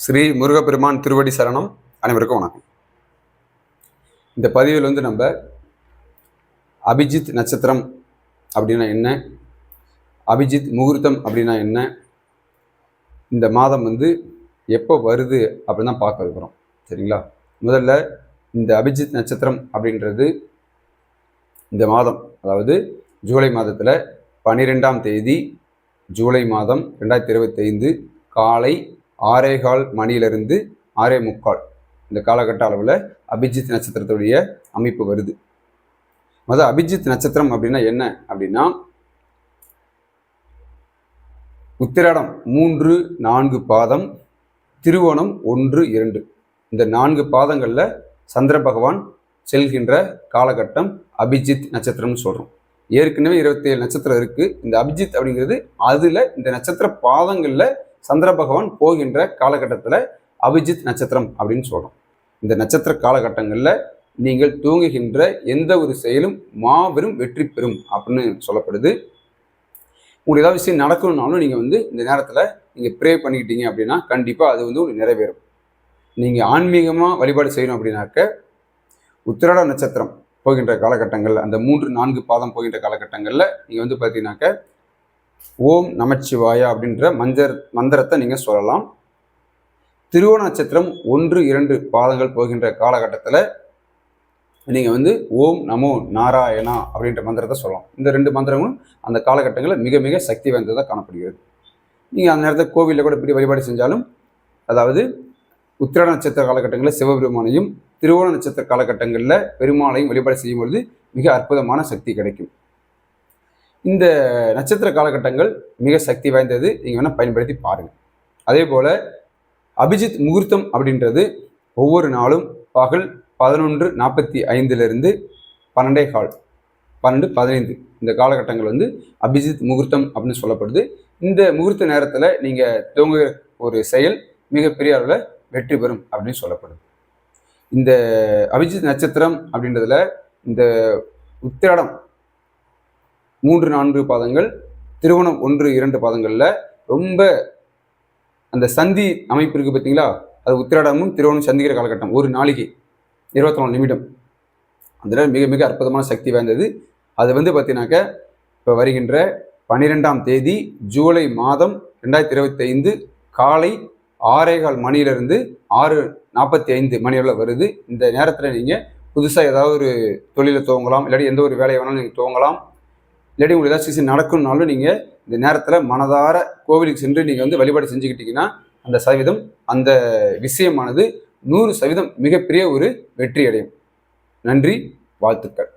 ஸ்ரீ முருகப்பெருமான் திருவடி சரணம். அனைவருக்கும் வணக்கம். இந்த பதிவில் நம்ம அபிஜித் நட்சத்திரம் அப்படின்னா என்ன, அபிஜித் முகூர்த்தம் அப்படின்னா என்ன, இந்த மாதம் எப்போ வருது அப்படின்னு தான் பார்க்க இருக்கிறோம். சரிங்களா? முதல்ல இந்த அபிஜித் நட்சத்திரம் அப்படின்றது இந்த மாதம், அதாவது ஜூலை மாதத்தில் 12ஆம் தேதி ஜூலை மாதம் 2025 காலை 6:15 மணியிலிருந்து 6:45 இந்த காலகட்ட அளவில் அபிஜித் நட்சத்திரத்துடைய அமைப்பு வருது. முதல் அபிஜித் நட்சத்திரம் அப்படின்னா என்ன அப்படின்னா, உத்திராடம் 3, 4 பாதம், திருவோணம் 1, 2 இந்த 4 பாதங்களில் சந்திர பகவான் செல்கின்ற காலகட்டம் அபிஜித் நட்சத்திரம்னு சொல்கிறோம். ஏற்கனவே 27 நட்சத்திரம் இருக்குது. இந்த அபிஜித் அப்படிங்கிறது அதில் இந்த நட்சத்திர பாதங்களில் சந்திர பகவான் போகின்ற காலகட்டத்தில் அபிஜித் நட்சத்திரம் அப்படின்னு சொல்கிறோம். இந்த நட்சத்திர காலகட்டங்களில் நீங்கள் தூங்குகின்ற எந்த ஒரு செயலும் மாபெரும் வெற்றி பெறும் அப்படின்னு சொல்லப்படுது. உங்களுக்கு ஏதாவது விஷயம் நடக்கணும்னாலும் நீங்கள் இந்த நேரத்தில் நீங்கள் ப்ரே பண்ணிக்கிட்டீங்க அப்படின்னா கண்டிப்பாக அது உங்களுக்கு நிறைவேறும். நீங்கள் ஆன்மீகமாக வழிபாடு செய்யணும் அப்படின்னாக்க உத்திராட நட்சத்திரம் போகின்ற காலகட்டங்களில், அந்த 3, 4 பாதம் போகின்ற காலகட்டங்களில் நீங்கள் பார்த்தீங்கன்னாக்க ஓம் நமச்சிவாயா அப்படின்ற மந்திரத்தை நீங்கள் சொல்லலாம். திருவோண நட்சத்திரம் 1, 2 பாதங்கள் போகின்ற காலகட்டத்தில் நீங்கள் ஓம் நமோ நாராயணா அப்படின்ற மந்திரத்தை சொல்லலாம். இந்த 2 மந்திரங்களும் அந்த காலகட்டங்களில் மிக மிக சக்தி வாய்ந்ததாக காணப்படுகிறது. நீங்கள் அந்த நேரத்தில் கோவிலில் கூட இப்படி வழிபாடு செஞ்சாலும், அதாவது உத்திராட நட்சத்திர காலகட்டங்களில் சிவபெருமானையும், திருவோண நட்சத்திர காலகட்டங்களில் பெருமாளையும் வழிபாடு செய்யும் பொழுது மிக அற்புதமான சக்தி கிடைக்கும். இந்த நட்சத்திர காலகட்டங்கள் மிக சக்தி வாய்ந்தது. நீங்கள் வேணால் பயன்படுத்தி பாருங்கள். அதே போல் அபிஜித் முகூர்த்தம் அப்படின்றது ஒவ்வொரு நாளும் பகல் 11:45 12:15 12:15 இந்த காலகட்டங்கள் அபிஜித் முகூர்த்தம் அப்படின்னு சொல்லப்படுது. இந்த முகூர்த்த நேரத்தில் நீங்கள் துவங்குகிற ஒரு செயல் மிகப்பெரிய அளவில் வெற்றி பெறும் அப்படின்னு சொல்லப்படுது. இந்த அபிஜித் நட்சத்திரம் அப்படின்றதுல இந்த உத்திராடம் 3, 4 பாதங்கள், திருவோணம் 1, 2 பாதங்களில் ரொம்ப அந்த சந்தி அமைப்பு இருக்குது பார்த்தீங்களா, அது உத்திராடமும் திருவோணம் சந்திக்கிற காலகட்டம். ஒரு நாளைக்கு 24 நிமிடம். அதில் மிக மிக அற்புதமான சக்தி வாய்ந்தது. அது பார்த்தீங்கன்னாக்க இப்போ வருகின்ற 12ஆம் தேதி ஜூலை மாதம் 2025 காலை 6:15 மணியிலிருந்து 6:45 மணியில் வருது. இந்த நேரத்தில் நீங்கள் புதுசாக ஏதாவது ஒரு தொழிலை துவங்கலாம், இல்லாட்டி எந்த ஒரு வேலையை வேணாலும் நீங்கள் துவங்கலாம். இல்லாட்டி உங்களுக்கு ஏதாச்சும் நடக்கணும்னாலும் நீங்கள் இந்த நேரத்தில் மனதார கோவிலுக்கு சென்று நீங்கள் வழிபாடு செஞ்சுக்கிட்டீங்கன்னா அந்த விஷயமானது 100% மிகப்பெரிய ஒரு வெற்றி அடையும். நன்றி, வாழ்த்துக்கள்.